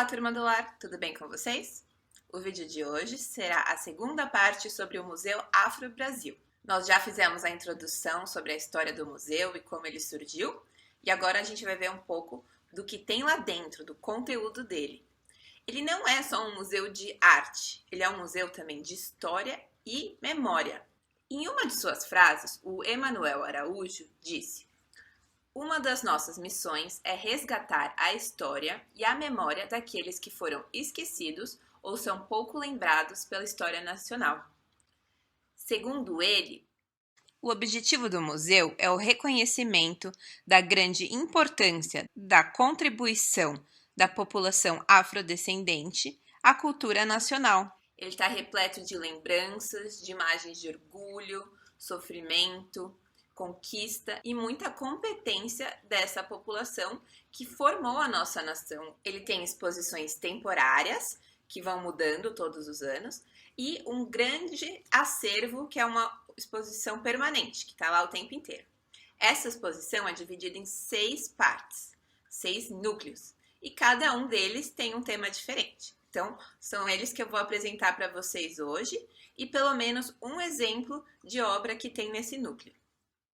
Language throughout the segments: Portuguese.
Olá, turma do lar, tudo bem com vocês? O vídeo de hoje será a segunda parte sobre o Museu Afro-Brasil. Nós já fizemos a introdução sobre a história do museu e como ele surgiu, e agora a gente vai ver um pouco do que tem lá dentro, do conteúdo dele. Ele não é só um museu de arte, ele é um museu também de história e memória. Em uma de suas frases, o Emanuel Araújo disse: "Uma das nossas missões é resgatar a história e a memória daqueles que foram esquecidos ou são pouco lembrados pela história nacional." Segundo ele, o objetivo do museu é o reconhecimento da grande importância da contribuição da população afrodescendente à cultura nacional. Ele está repleto de lembranças, de imagens de orgulho, sofrimento, conquista e muita competência dessa população que formou a nossa nação. Ele tem exposições temporárias, que vão mudando todos os anos, e um grande acervo, que é uma exposição permanente, que está lá o tempo inteiro. Essa exposição é dividida em 6 partes, 6 núcleos, e cada um deles tem um tema diferente. Então, são eles que eu vou apresentar para vocês hoje, e pelo menos um exemplo de obra que tem nesse núcleo.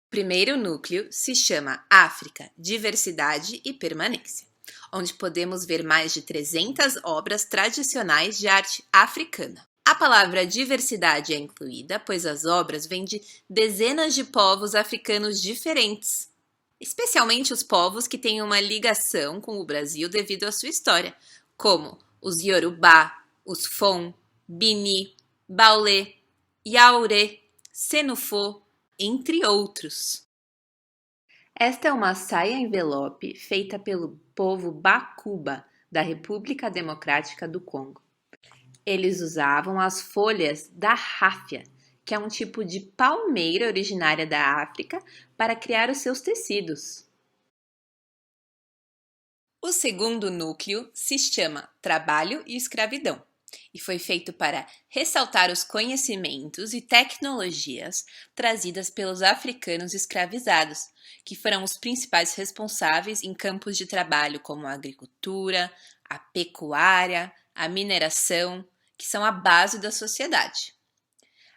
O primeiro núcleo se chama África, Diversidade e Permanência, onde podemos ver mais de 300 obras tradicionais de arte africana. A palavra diversidade é incluída, pois as obras vêm de dezenas de povos africanos diferentes, especialmente os povos que têm uma ligação com o Brasil devido à sua história, como os Yorubá, os Fon, Bini, Baolé, Yauré, Senufo, entre outros. Esta é uma saia envelope feita pelo povo Bakuba, da República Democrática do Congo. Eles usavam as folhas da ráfia, que é um tipo de palmeira originária da África, para criar os seus tecidos. O segundo núcleo se chama Trabalho e Escravidão e foi feito para ressaltar os conhecimentos e tecnologias trazidas pelos africanos escravizados, que foram os principais responsáveis em campos de trabalho como a agricultura, a pecuária, a mineração, que são a base da sociedade.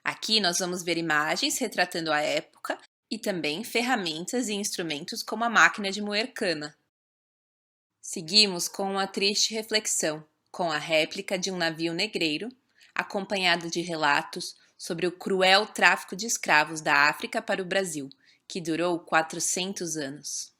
Aqui nós vamos ver imagens retratando a época e também ferramentas e instrumentos como a máquina de moer cana. Seguimos com uma triste reflexão, com a réplica de um navio negreiro, acompanhado de relatos sobre o cruel tráfico de escravos da África para o Brasil, que durou 400 anos.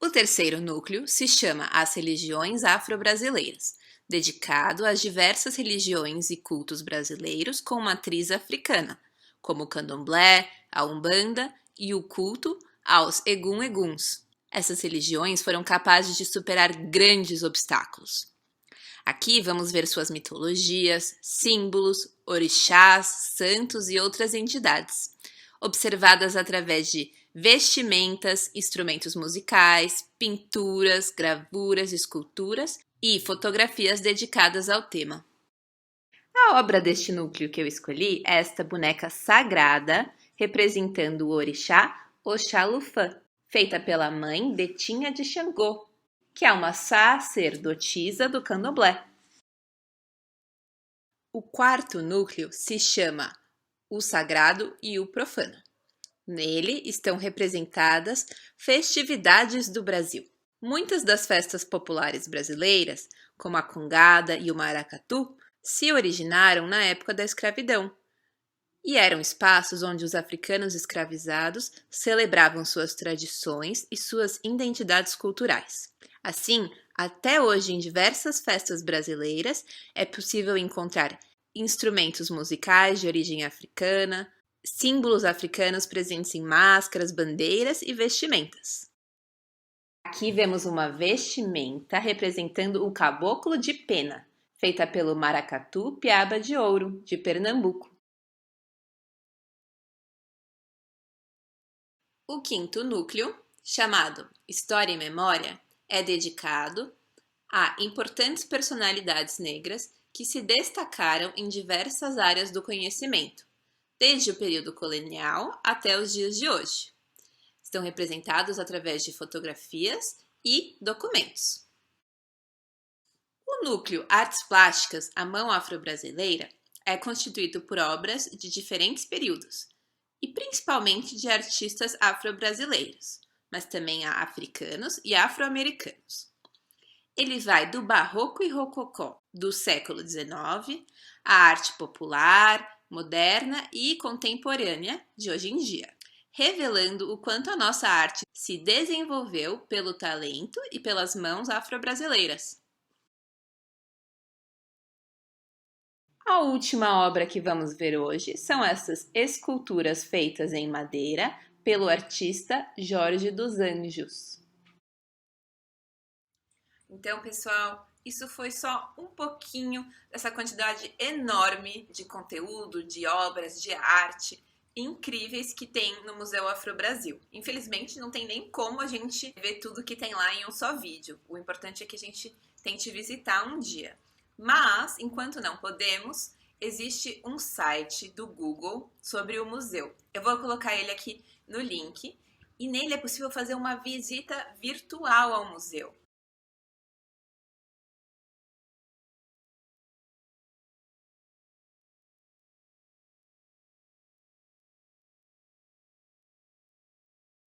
O terceiro núcleo se chama As Religiões Afro-Brasileiras, dedicado às diversas religiões e cultos brasileiros com matriz africana, como o candomblé, a umbanda e o culto aos egum-eguns. Essas religiões foram capazes de superar grandes obstáculos. Aqui vamos ver suas mitologias, símbolos, orixás, santos e outras entidades, observadas através de vestimentas, instrumentos musicais, pinturas, gravuras, esculturas e fotografias dedicadas ao tema. A obra deste núcleo que eu escolhi é esta boneca sagrada, representando o orixá Oxalufã, feita pela mãe Betinha de Xangô, que é uma sacerdotisa do candomblé. O quarto núcleo se chama O Sagrado e o Profano. Nele estão representadas festividades do Brasil. Muitas das festas populares brasileiras, como a congada e o maracatu, se originaram na época da escravidão e eram espaços onde os africanos escravizados celebravam suas tradições e suas identidades culturais. Assim, até hoje em diversas festas brasileiras é possível encontrar instrumentos musicais de origem africana, símbolos africanos presentes em máscaras, bandeiras e vestimentas. Aqui vemos uma vestimenta representando o caboclo de pena, feita pelo Maracatu Piaba de Ouro, de Pernambuco. O quinto núcleo, chamado História e Memória, é dedicado a importantes personalidades negras que se destacaram em diversas áreas do conhecimento, desde o período colonial até os dias de hoje. Estão representados através de fotografias e documentos. O núcleo Artes Plásticas, a mão afro-brasileira, é constituído por obras de diferentes períodos, e principalmente de artistas afro-brasileiros, mas também há africanos e afro-americanos. Ele vai do barroco e rococó do século XIX à arte popular, moderna e contemporânea de hoje em dia, revelando o quanto a nossa arte se desenvolveu pelo talento e pelas mãos afro-brasileiras. A última obra que vamos ver hoje são essas esculturas feitas em madeira pelo artista Jorge dos Anjos. Então, pessoal, isso foi só um pouquinho dessa quantidade enorme de conteúdo, de obras, de arte incríveis que tem no Museu Afro-Brasil. Infelizmente, não tem nem como a gente ver tudo que tem lá em um só vídeo. O importante é que a gente tente visitar um dia. Mas, enquanto não podemos, existe um site do Google sobre o museu. Eu vou colocar ele aqui no link e nele é possível fazer uma visita virtual ao museu.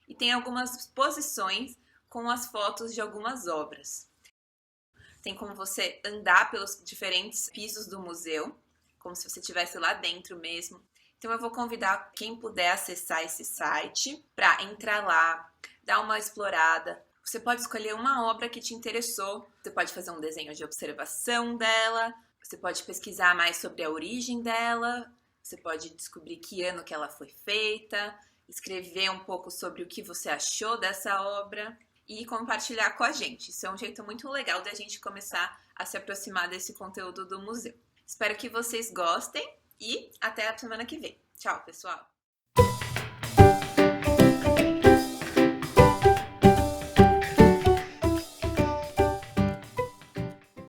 E tem algumas exposições com as fotos de algumas obras. Tem como você andar pelos diferentes pisos do museu, como se você estivesse lá dentro mesmo. Então eu vou convidar quem puder acessar esse site para entrar lá, dar uma explorada. Você pode escolher uma obra que te interessou, você pode fazer um desenho de observação dela, você pode pesquisar mais sobre a origem dela, você pode descobrir que ano que ela foi feita, escrever um pouco sobre o que você achou dessa obra e compartilhar com a gente. Isso é um jeito muito legal da gente começar a se aproximar desse conteúdo do museu. Espero que vocês gostem e até a semana que vem. Tchau, pessoal!